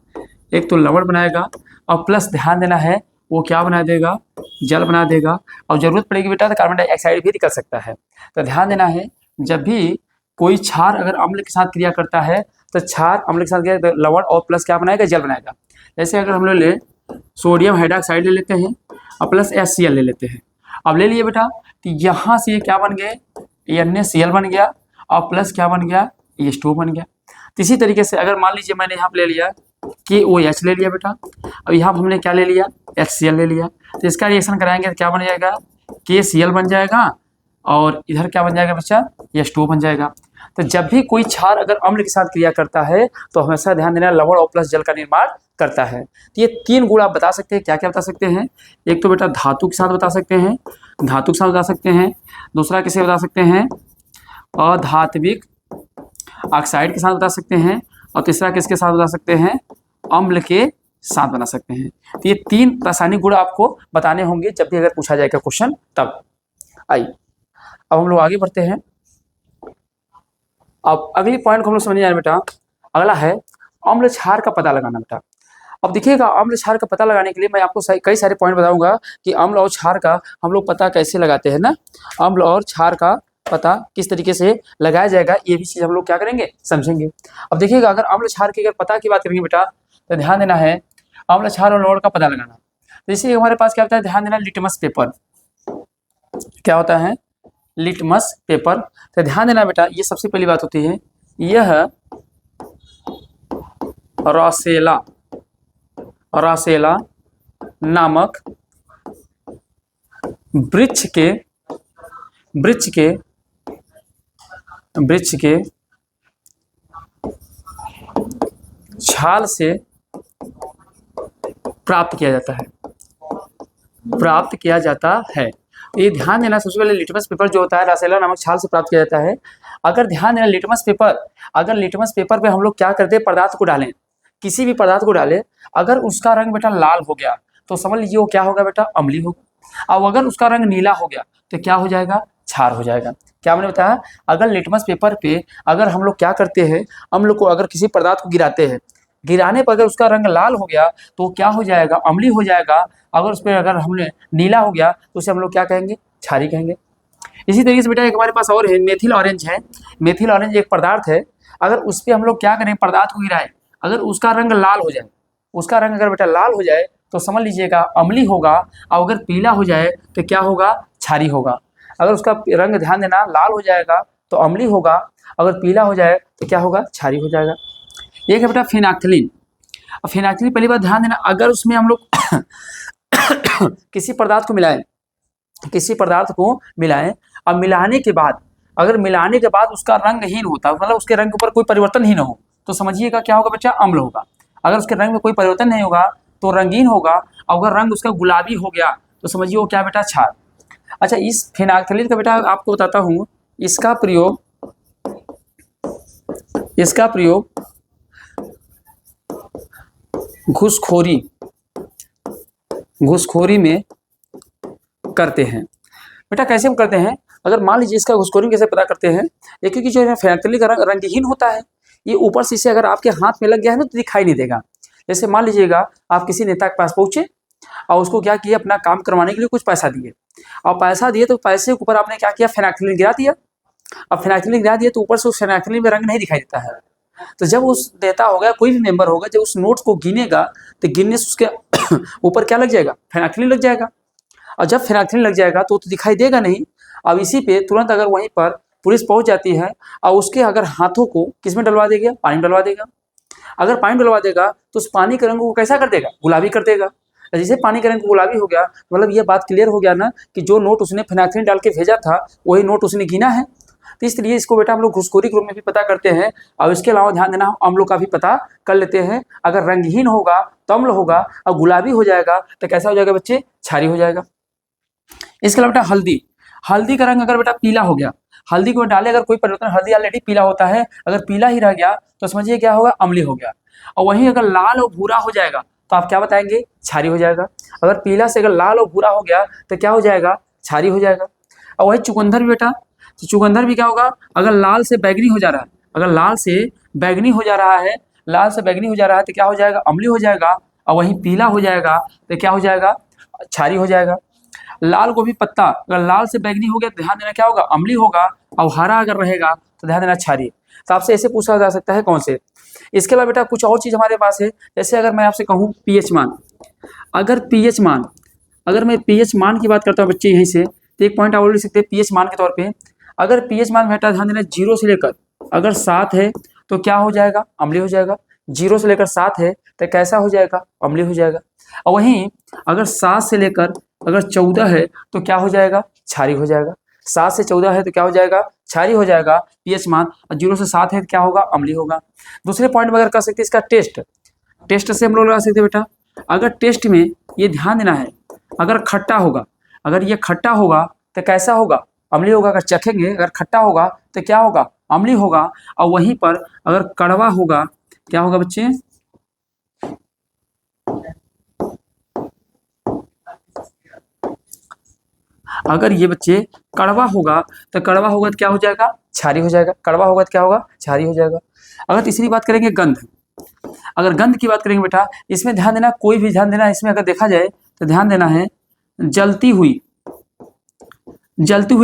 एक तो लवण बनाएगा, और प्लस ध्यान देना है वो क्या बना देगा, जल बना देगा, और जरूरत पड़ेगी बेटा तो कार्बन डाइऑक्साइड भी निकल सकता है। तो ध्यान देना है, जब भी कोई क्षार अगर अम्ल के साथ क्रिया करता है, तो क्षार अम्ल के साथ क्रिया तो लवण और प्लस क्या बनाएगा, जल बनाएगा। जैसे अगर हम लोग ले सोडियम हाइड्रोक्साइड ले लेते हैं, और प्लस HCl ले लेते हैं, अब ले लिए बेटा, तो यहाँ से ये क्या बन गए, NaCl बन गया, और प्लस क्या बन गया, H2 बन गया। तो इसी तरीके से अगर मान लीजिए मैंने यहाँ पे ले लिया KOH ले लिया बेटा, अब यहाँ पर हमने क्या ले लिया, HCl ले लिया, तो इसका रिएक्शन कराएंगे तो क्या बन जाएगा, KCl बन जाएगा, और इधर क्या बन जाएगा बच्चा, H2 बन जाएगा। तो जब भी कोई क्षार अगर अम्ल के साथ क्रिया करता है, तो हमेशा ध्यान देना लवण और प्लस जल का निर्माण करता है। तो ये तीन गुण आप बता सकते हैं, क्या क्या बता सकते हैं, एक तो बेटा धातु के साथ बता सकते हैं, धातु के साथ बता सकते हैं, दूसरा किसे बता सकते हैं, अधात्विक ऑक्साइड के साथ बता सकते हैं, और तीसरा किसके साथ बता सकते हैं, अम्ल के साथ बना सकते हैं। तो ये तीन रासायनिक गुण आपको बताने होंगे जब भी अगर पूछा जाएगा क्वेश्चन तब। आइए अब हम लोग आगे बढ़ते हैं। अब अगली पॉइंट को हम लोग समझ जाए बेटा, अगला है अम्ल क्षार का पता लगाना बेटा। अब देखिएगा, अम्ल क्षार का पता लगाने के लिए मैं आपको कई सारे पॉइंट बताऊंगा कि अम्ल और क्षार का हम लोग पता कैसे लगाते हैं ना, अम्ल और क्षार का पता किस तरीके से लगाया जाएगा, ये भी चीज हम लोग क्या करेंगे, समझेंगे। अब देखिएगा, अगर अम्ल क्षार की अगर पता की बात करेंगे बेटा, तो ध्यान देना है अम्ल क्षार और लवण का पता लगाना। जैसे हमारे पास क्या होता है, ध्यान देना, लिटमस पेपर, क्या होता है, लिटमस पेपर। तो ध्यान देना बेटा, ये सबसे पहली बात होती है, यह रॉसेला नामक वृक्ष के छाल से प्राप्त किया जाता है। ये ध्यान देना, सबसे पहले लिटमस पेपर जो होता है रॉसेला नामक छाल से प्राप्त किया जाता है। अगर ध्यान देना, लिटमस पेपर पे हम लोग क्या करते हैं, पदार्थ को डालें, किसी भी पदार्थ को डालें, अगर उसका रंग बेटा लाल हो गया तो समझ लीजिए वो क्या होगा बेटा, अम्लीय होगा। अब अगर उसका रंग नीला हो गया तो क्या हो जाएगा, क्षार हो जाएगा। क्या मैंने बताया, अगर लिटमस पेपर पे अगर हम लोग क्या करते हैं, हम लोग को अगर किसी पदार्थ को गिराते हैं, गिराने पर अगर उसका रंग लाल हो गया तो क्या हो जाएगा, अम्लीय हो जाएगा। अगर उस पर अगर हमने नीला हो गया तो उसे हम लोग क्या कहेंगे, क्षारीय कहेंगे। इसी तरीके से बेटा एक हमारे पास और है, मेथिल ऑरेंज है। मेथिल ऑरेंज एक पदार्थ है, अगर उस पर हम लोग क्या करें, पदार्थ को गिराएं, अगर उसका रंग लाल हो जाए, उसका रंग अगर बेटा लाल हो जाए तो समझ लीजिएगा अम्लीय होगा, और अगर पीला हो जाए तो क्या होगा, क्षारीय होगा। अगर उसका रंग ध्यान देना लाल हो जाएगा तो अम्लीय होगा, अगर पीला हो जाए तो क्या होगा, क्षारीय हो जाएगा। एक है बेटा फिनाक्थिलीन। फिनाक्थिलीन पहली बात ध्यान देना, अगर उसमें हम लोग किसी पदार्थ को मिलाएं, अब मिलाने के बाद उसका रंगहीन होता, मतलब उसके रंग के ऊपर कोई परिवर्तन ही ना हो, तो समझिएगा क्या होगा बच्चा, अम्ल होगा। अगर उसके रंग में कोई परिवर्तन नहीं होगा तो रंगीन होगा, अगर रंग उसका गुलाबी हो गया तो समझिए वो क्या बेटा, क्षार। अच्छा, इस फिनाक्थिलीन का बेटा आपको बताता हूँ, इसका प्रयोग घूसखोरी में करते हैं। बेटा कैसे हम करते हैं, अगर मान लीजिए इसका घूसखोरी कैसे पता करते हैं, ये क्योंकि जो है फिनाक्थिलीन का रंग रंगहीन होता है, ये ऊपर से इसे अगर आपके हाथ में लग गया है ना तो दिखाई नहीं देगा। जैसे मान लीजिएगा आप किसी नेता के पास पहुंचे और उसको क्या किया, अपना काम करवाने के लिए कुछ पैसा दिए, और पैसा दिए तो पैसे के ऊपर आपने क्या किया, फिनाक्थिलीन गिरा दिया। अब फिनाक्थिलीन गिरा दिया तो ऊपर से उस फिनाक्थिलीन में रंग नहीं दिखाई देता है, तो जब उस देता होगा, कोई भी मेंबर होगा, जब उस नोट्स को गिनेगा तो गिनने से उसके ऊपर क्या लग जाएगा, फेनाक्टिलिन लग जाएगा। और जब फेनाक्टिलिन लग जाएगा तो दिखाई देगा नहीं। अब इसी पे तुरंत अगर वहीं पर पुलिस पहुंच जाती है और उसके अगर हाथों को किस में डलवा देगा, पानी में डलवा देगा। अगर पानी डलवा देगा तो उस पानी के रंग को कैसा कर देगा, गुलाबी कर देगा। जैसे पानी का रंग गुलाबी हो गया, मतलब ये बात क्लियर हो गया ना कि जो नोट उसने फेनाक्टिलिन डाल के भेजा था वही नोट उसने गिना है। तो इसलिए इसको बेटा हम लोग घूसखोरी के रूप में भी पता करते हैं। और इसके अलावा ध्यान देना, हम अम्लों का भी पता कर लेते हैं। अगर रंगहीन होगा तो अम्ल होगा, और गुलाबी हो जाएगा तो कैसा हो जाएगा बच्चे, क्षारीय हो जाएगा। इसके अलावा बेटा हल्दी, हल्दी का रंग अगर बेटा पीला हो गया, हल्दी को डाले अगर कोई परिवर्तन, हल्दी ऑलरेडी पीला होता है, अगर पीला ही रह गया तो समझिए क्या होगा, अम्लीय हो गया। और वहीं अगर लाल और भूरा हो जाएगा तो आप क्या बताएंगे, क्षारीय हो जाएगा। अगर पीला से अगर लाल और भूरा हो गया तो क्या हो जाएगा, क्षारीय हो जाएगा। और वही चुकंदर भी बेटा, तो चुकंदर भी क्या होगा, अगर लाल से बैगनी हो जा रहा है, अगर लाल से बैगनी हो जा रहा है, लाल से बैगनी हो जा रहा है तो क्या हो जाएगा, अम्लीय हो जाएगा। और वहीं पीला हो जाएगा तो क्या हो जाएगा, क्षारीय हो जाएगा। लाल गोभी पत्ता अगर लाल से बैगनी हो गया तो ध्यान देना क्या होगा, अम्लीय होगा। और हरा अगर रहेगा तो ध्यान देना क्षारीय। तो आपसे ऐसे पूछा जा सकता है कौन से। इसके अलावा बेटा कुछ और चीज हमारे पास है, जैसे अगर मैं आपसे कहूँ पीएच मान, अगर पीएच मान, अगर मैं पीएच मान की बात करता हूँ बच्चे यहीं से, तो एक पॉइंट आप लिख सकते हैं पीएच मान के तौर पे। अगर पीएच मान बेटा ध्यान देना 0 से लेकर अगर 7 है तो क्या हो जाएगा, अम्लीय हो जाएगा। 0 से लेकर 7 है तो कैसा हो जाएगा, अम्लीय हो जाएगा। और वहीं अगर 7 से लेकर अगर 14 है तो क्या हो जाएगा, क्षारीय हो जाएगा। 7 से 14 है तो क्या हो जाएगा, क्षारीय हो जाएगा पीएच मान। और 0 से 7 है तो क्या होगा, अम्लीय होगा। दूसरे पॉइंट में अगर कर सकते हैं इसका टेस्ट, टेस्ट से हम लोग लगा सकते हैं बेटा। अगर टेस्ट में ये ध्यान देना है, अगर खट्टा होगा, अगर ये खट्टा होगा तो कैसा होगा, अम्लीय होगा। अगर चखेंगे अगर खट्टा होगा तो क्या होगा, अम्लीय होगा। और वहीं पर अगर कड़वा होगा क्या होगा बच्चे, अगर ये बच्चे कड़वा होगा तो कड़वा होगा तो क्या हो जाएगा, क्षारीय हो जाएगा। कड़वा होगा तो क्या होगा, क्षारीय हो जाएगा। अगर तीसरी बात करेंगे गंध, अगर गंध की बात करेंगे बेटा, इसमें ध्यान देना, कोई भी ध्यान देना, इसमें अगर देखा जाए तो ध्यान देना है जलती हुई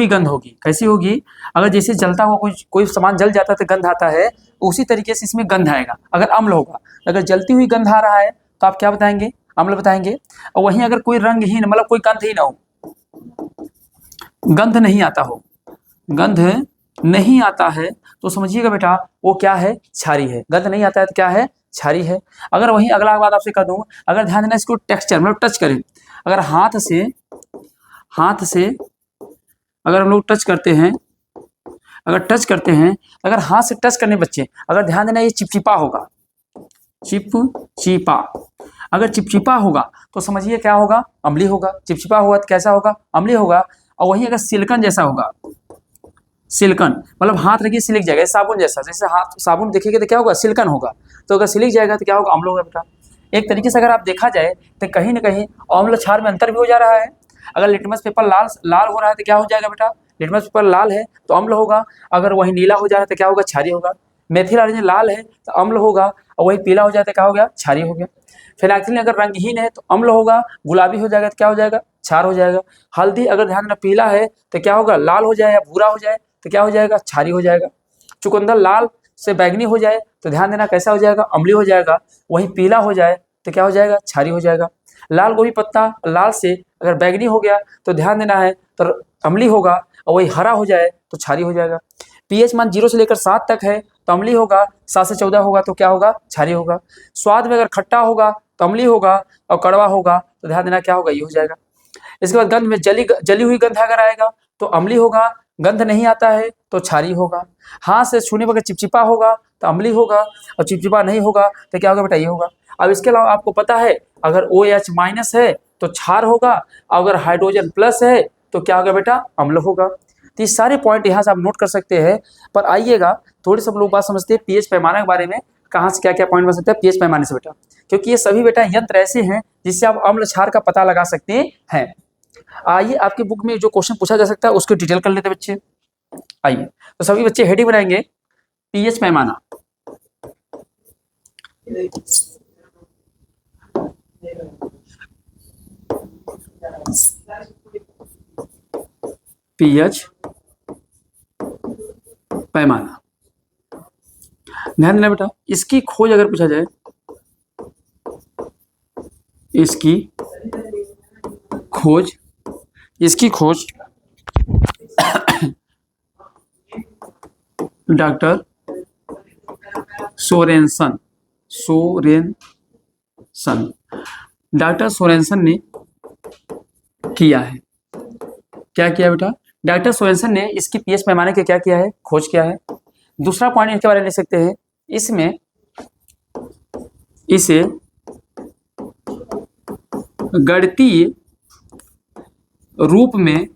गंध होगी। कैसी होगी, अगर जैसे जलता हुआ कोई सामान जल जाता है तो गंध आता है, उसी तरीके से इसमें गंध आएगा। अगर अम्ल होगा, अगर जलती हुई गंध आ रहा है तो आप क्या बताएंगे, अम्ल बताएंगे। और वहीं अगर कोई रंगहीन, मतलब कोई गंध ही ना हो, गंध नहीं आता हो, गंध नहीं आता है तो समझिएगा बेटा वो क्या है, क्षारीय है। गंध नहीं आता है तो क्या है, क्षारीय है। अगर वहीं अगला बात आपसे कर दूं, अगर ध्यान देना इसको टेक्सचर मतलब टच करें, अगर हाथ से अगर हम लोग टच करते हैं, अगर टच करते हैं, अगर हाथ से टच करने बच्चे, अगर ध्यान देना ये चिपचिपा होगा, चिपचिपा, अगर चिपचिपा होगा तो समझिए क्या होगा, अम्लीय होगा। चिपचिपा होगा तो कैसा होगा, अम्लीय होगा। और वहीं अगर सिलिकन जैसा होगा, सिलिकन मतलब हाथ रखिए सिलिक जाएगा, साबुन जैसा, जैसे हाथ साबुन देखेंगे तो क्या होगा, सिलिकन होगा। तो अगर सिलिक जाएगा तो क्या होगा, अम्ल होगा बेटा। एक तरीके से अगर आप देखा जाए तो कहीं ना कहीं अम्ल क्षार में अंतर भी हो जा रहा है। अगर लिटमस पेपर लाल लाल हो रहा है तो क्या हो जाएगा बेटा, लिटमस पेपर लाल है तो अम्ल होगा। अगर वही नीला हो जा रहा है तो क्या होगा, क्षारीय होगा। मेथिल ऑरेंज लाल है तो अम्ल होगा, और वही पीला हो जाता है क्या हो गया, क्षारीय हो गया। फेनाक्टिलिन अगर रंगहीन है तो अम्ल होगा, गुलाबी हो जाएगा तो क्या हो जाएगा, क्षार हो जाएगा। हल्दी अगर ध्यान देना पीला है तो क्या होगा, लाल हो जाए या भूरा हो जाए तो क्या हो जाएगा, क्षारीय हो जाएगा। चुकंदर लाल से बैगनी हो जाए तो ध्यान देना कैसा हो जाएगा, अम्लीय हो जाएगा। वहीं पीला हो जाए तो क्या हो जाएगा, क्षारीय हो जाएगा। लाल गोभी पत्ता लाल से अगर बैगनी हो गया तो ध्यान देना है तो अम्लीय होगा, और वही हरा हो जाए तो क्षारीय हो जाएगा। पीएच मान 0 से लेकर 7 तक है तो अम्लीय होगा, 7 से 14 होगा तो क्या होगा, क्षारीय होगा। स्वाद में अगर खट्टा होगा तो अम्लीय होगा, और कड़वा होगा तो ध्यान देना क्या होगा, ये हो जाएगा। इसके बाद गंध में जली हुई गंध अगर आएगा तो अम्लीय होगा, गंध नहीं आता है तो क्षारीय होगा। हाथ से छूने पर चिपचिपा होगा तो अम्लीय होगा, और चिपचिपा नहीं होगा तो क्या होगा बेटा, ये होगा। अब इसके अलावा आपको पता है अगर OH माइनस है तो क्षार होगा, अगर हाइड्रोजन प्लस है तो क्या होगा बेटा, अम्ल होगा। तो ये सारे पॉइंट यहाँ से आप नोट कर सकते हैं। पर आइएगा थोड़ी सब लोग बात समझते हैं पीएच पैमाना के बारे में, कहाँ से क्या क्या पॉइंट बन सकता है पीएच पैमाने से बेटा, क्योंकि ये सभी बेटा यंत्र ऐसे हैं जिससे आप अम्ल क्षार का पता लगा सकते हैं। आइए आपकी बुक में जो क्वेश्चन पूछा जा सकता है उसको डिटेल कर लेते हैं बच्चे। आइए तो सभी बच्चे हेडिंग बनाएंगे, पीएच पैमाना। पीएच पैमाना। ध्यान देना बेटा, इसकी खोज अगर पूछा जाए, इसकी खोज डॉक्टर सोरेनसन डॉक्टर सोरेनसन ने किया है। क्या किया बेटा? डॉक्टर सोरेनसन ने इसकी पीएच पैमाने के क्या किया है? खोज किया है। दूसरा पॉइंट इनके बारे में ले सकते हैं, इसमें इसे गणितीय रूप में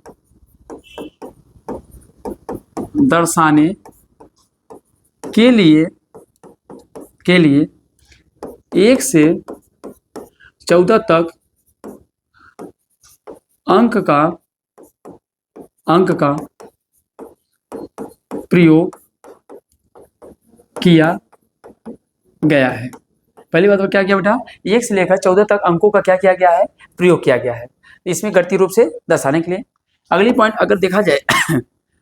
दर्शाने के लिए 1 से 14 तक अंक का प्रयोग किया गया है। पहली बात तो क्या किया बेटा? 1 से लेकर 14 तक अंकों का क्या किया गया है? प्रयोग किया गया है, इसमें गणितीय रूप से दर्शाने के लिए। अगली पॉइंट अगर देखा जाए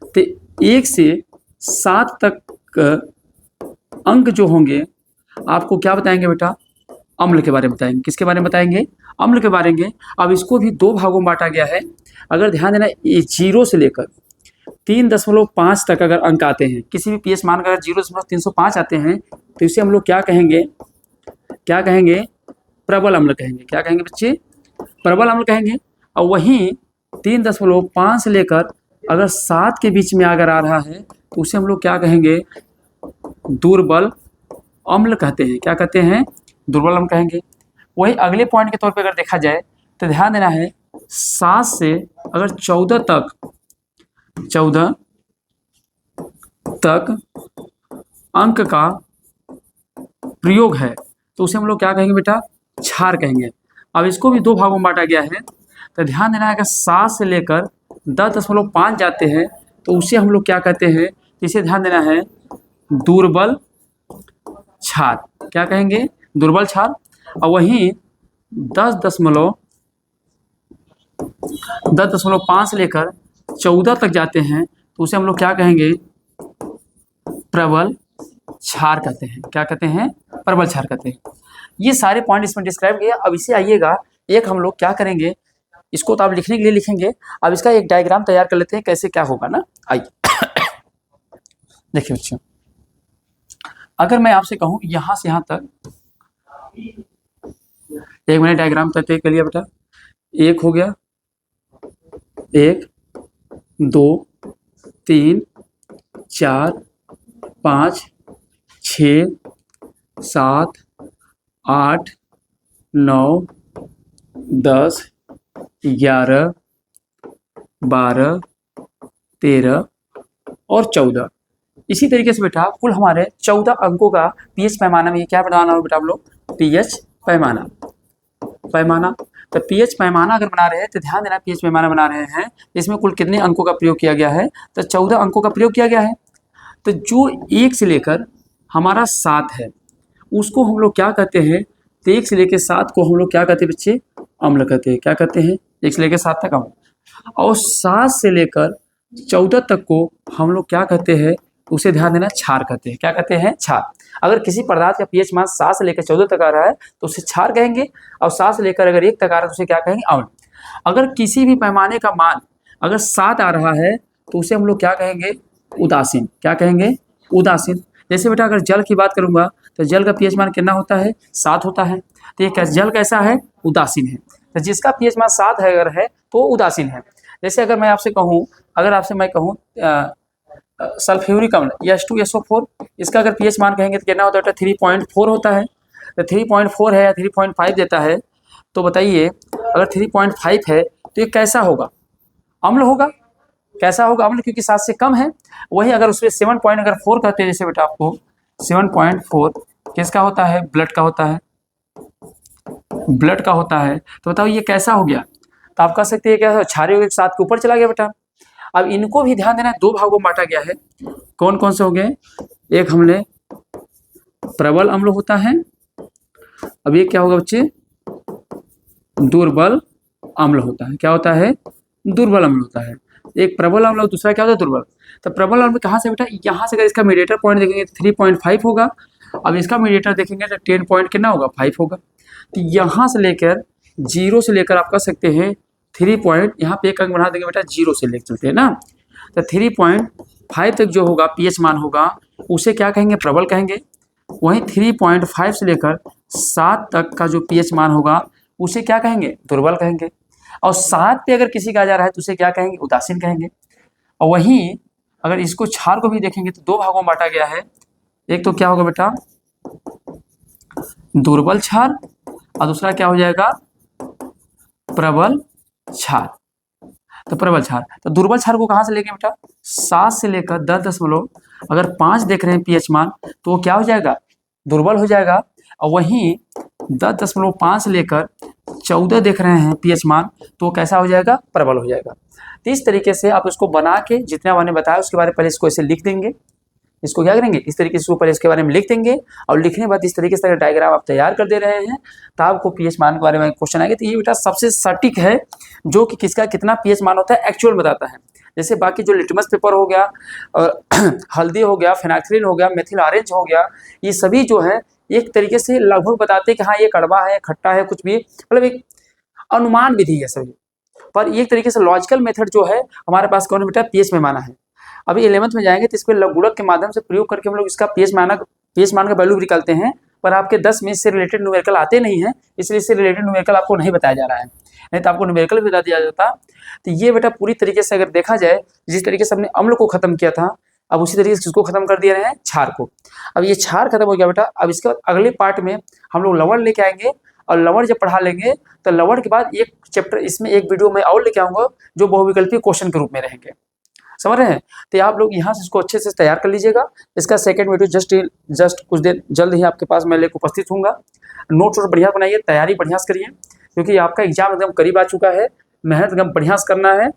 तो 1 से 7 तक अंक जो होंगे आपको क्या बताएंगे बेटा? अम्ल के बारे में बताएंगे। किसके बारे में बताएंगे? अम्ल के बारे में। अब इसको भी 2 भागों में बांटा गया है। अगर ध्यान देना, 0 से लेकर 3.5 तक अगर अंक आते हैं, किसी भी पीएच मान का अगर 0.305 आते हैं तो इसे हम लोग क्या कहेंगे? प्रबल अम्ल कहेंगे। क्या कहेंगे बच्चे? प्रबल अम्ल कहेंगे। और वहीं 3.5 से लेकर अगर 7 के बीच में अगर आ रहा है तो उसे हम लोग क्या कहेंगे? दुर्बल अम्ल कहते हैं। क्या कहते हैं? दुर्बल अम्ल कहेंगे। वही अगले पॉइंट के तौर पे अगर देखा जाए तो ध्यान देना है, 7 से अगर 14 तक अंक का प्रयोग है तो उसे हम लोग क्या कहेंगे बेटा? क्षार कहेंगे। अब इसको भी 2 भागों में बांटा गया है। तो ध्यान देना है, अगर 7 से लेकर 10.5 जाते हैं तो उसे हम लोग क्या कहते हैं? इसे ध्यान देना है, दुर्बल क्षार। क्या कहेंगे? दुर्बल क्षार। और वहीं 10.5 से लेकर 14 तक जाते हैं तो उसे हम लोग क्या कहेंगे? प्रबल क्षार कहते हैं। क्या कहते हैं? प्रबल क्षार कहते हैं। ये सारे पॉइंट इसमें डिस्क्राइब किया। अब इसे आइएगा, एक हम लोग क्या करेंगे, इसको तो आप लिखने के लिए लिखेंगे, अब इसका एक डायग्राम तैयार कर लेते हैं, कैसे क्या होगा ना। आइए देखिए बच्चों, अगर मैं आपसे कहूं यहां से यहां तक, एक मैंने डायग्राम तय कर लिया बेटा। 1 हो गया, 1 2 3 4 5 6 7 8 9 10 11 12 13 और 14। इसी तरीके से बेटा कुल हमारे 14 अंकों का पीएच पैमाना में क्या बनाना हो बेटा आप लोग? पीएच पैमाना। तो पीएच पैमाना अगर बना रहे हैं तो ध्यान देना, पीएच पैमाना बना रहे हैं, इसमें कुल कितने अंकों का प्रयोग किया गया है? तो 14 अंकों का प्रयोग किया गया है। तो जो 1 से लेकर हमारा 7 है उसको हम लोग क्या कहते हैं? तो 1 से लेकर 7 को हम लोग क्या कहते हैं बच्चे? अम्ल कहते हैं। क्या कहते हैं? 1 से लेकर 7 तक अम्ल। और 7 से लेकर 14 तक को हम लोग क्या कहते हैं? उसे ध्यान देना, क्षार कहते हैं। क्या कहते हैं? क्षार। अगर किसी पदार्थ का पीएच मान 7 से लेकर 14 तक आ रहा है तो उसे क्षार कहेंगे, और 7 से लेकर अगर 1 तक आ रहा है तो उसे क्या कहेंगे? अम्ल। अगर किसी भी पैमाने का मान अगर 7 आ रहा है तो उसे हम लोग क्या कहेंगे? उदासीन। क्या कहेंगे? उदासीन। जैसे बेटा अगर जल की बात करूंगा तो जल का पीएच मान कितना होता है? 7 होता है। तो ये जल कैसा है? उदासीन है। तो जिसका पीएच मान 7 है अगर है तो उदासीन है। जैसे अगर मैं आपसे कहूँ, सल्फ्यूरिक अम्ल H2SO4, इसका अगर पीएच मान कहेंगे तो कितना होता है? 3.4 होता है। तो 3.4 है या 3.5 देता है, तो बताइए अगर 3.5 है तो ये कैसा होगा? अम्ल होगा। कैसा होगा? अम्ल, क्योंकि 7 से कम है। वही अगर उसमें 7.4 कहते हैं, जैसे बेटा आपको 7.4 किसका होता है? ब्लड का होता है। ब्लड का होता है। तो बताओ ये कैसा हो गया? तो आप कह सकते हैं क्या? क्षारीय यौगिक 7 के ऊपर चला गया बेटा। अब इनको भी ध्यान देना, 2 भागों में बांटा गया है। कौन कौन से हो गए? एक हमने प्रबल अम्ल होता है, अब ये क्या होगा बच्चे? दुर्बल अम्ल होता है। क्या होता है? दुर्बल अम्ल होता है। एक प्रबल अम्ल और दूसरा क्या होता है दुर्बल। तो प्रबल अम्ल कहाँ से बेटा, यहाँ से अगर इसका मीडिएटर पॉइंट देखेंगे तो 3.5 होगा। अब इसका मीडिएटर देखेंगे तो 10 पॉइंट कितना होगा, 5 होगा। तो यहाँ से लेकर 0 से लेकर आप कर सकते हैं 3 पॉइंट, यहाँ पे एक अंक बढ़ा देंगे बेटा 0 से लेकर चलते हैं ना। तो 3.5 तक जो होगा पीएच मान होगा उसे क्या कहेंगे, प्रबल कहेंगे। वहीं 3.5 से लेकर 7 तक का जो पीएच मान होगा उसे क्या कहेंगे, दुर्बल कहेंगे। और 7 पे अगर किसी का आ जा रहा है तो उसे क्या कहेंगे, उदासीन कहेंगे। और वहीं अगर इसको क्षार को भी देखेंगे तो 2 भागों में बांटा गया है। एक तो क्या होगा बेटा, दुर्बल क्षार, और दूसरा क्या हो जाएगा, प्रबल क्षार। तो प्रबल क्षार, तो दुर्बल क्षार को कहाँ से लेंगे बेटा, 7 से लेकर 10.5 देख रहे हैं पीएच मान तो वो क्या हो जाएगा, दुर्बल हो जाएगा। और वहीं 10.5 से लेकर 14 देख रहे हैं पीएच मान तो कैसा हो जाएगा, प्रबल हो जाएगा। तो इस तरीके से आप इसको बना के जितना मैंने बताया उसके बारे में पहले इसको ऐसे लिख देंगे। इसको क्या करेंगे, इस तरीके से इसको पहले इसके बारे में लिख देंगे और लिखने के बाद इस तरीके से अगर डायग्राम आप तैयार कर दे रहे हैं तो आपको पीएच मान के बारे में क्वेश्चन आएगा। तो ये बेटा सबसे सटीक है जो कि किसका कितना पीएच मान होता है एक्चुअल बताता है। जैसे बाकी जो लिटमस पेपर हो गया और हल्दी हो गया, फेनाक्थिलीन हो गया, मेथिल ऑरेंज हो गया, ये सभी जो है एक तरीके से लगभग बताते हैं कि हाँ ये कड़वा है, खट्टा है, कुछ भी मतलब एक अनुमान विधि है सभी। पर एक तरीके से लॉजिकल मेथड जो है हमारे पास कौन है बेटा, पीएच में माना है। अभी 11th में जाएंगे तो इसको लघुगणक के माध्यम से प्रयोग करके हम लोग इसका पीएच मान का वैल्यू निकालते हैं। पर आपके 10 में इससे रिलेटेड न्यूमेरिकल आते नहीं है, इसलिए इससे रिलेटेड न्यूमेरिकल आपको नहीं बताया जा रहा है, नहीं तो आपको न्यूमेरिकल भी बता दिया जाता। तो ये बेटा पूरी तरीके से अगर देखा जाए, जिस तरीके से हमने अम्ल को खत्म किया था, अब उसी तरीके से किसको खत्म कर दिया है, क्षार को। अब ये क्षार खत्म हो गया बेटा, अब इसके बाद अगले पार्ट में हम लोग लवण लेके आएंगे और लवण जब पढ़ा लेंगे तो लवण के बाद एक चैप्टर इसमें एक वीडियो में और लेके आऊंगा जो बहुविकल्पीय क्वेश्चन के रूप में रहेंगे, समझ रहे हैं। तो आप लोग यहाँ से इसको अच्छे से तैयार कर लीजिएगा। इसका सेकंड वीडियो जस्ट कुछ देर जल्द ही आपके पास मैं लेकर उपस्थित हूँगा। नोट्स और बढ़िया बनाइए, तैयारी बढ़िया से करिए क्योंकि आपका एग्जाम एकदम करीब आ चुका है। मेहनत एकदम बढ़िया से करना है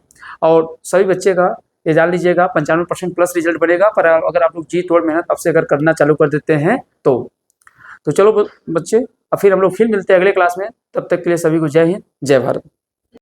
और सभी बच्चे का ये जान लीजिएगा 95% प्लस रिजल्ट बनेगा। पर अगर आप लोग जी तोड़ मेहनत अब से अगर करना चालू कर देते हैं तो चलो बच्चे, अब फिर हम लोग फिर मिलते हैं अगले क्लास में। तब तक के लिए सभी को जय हिंद, जय भारत।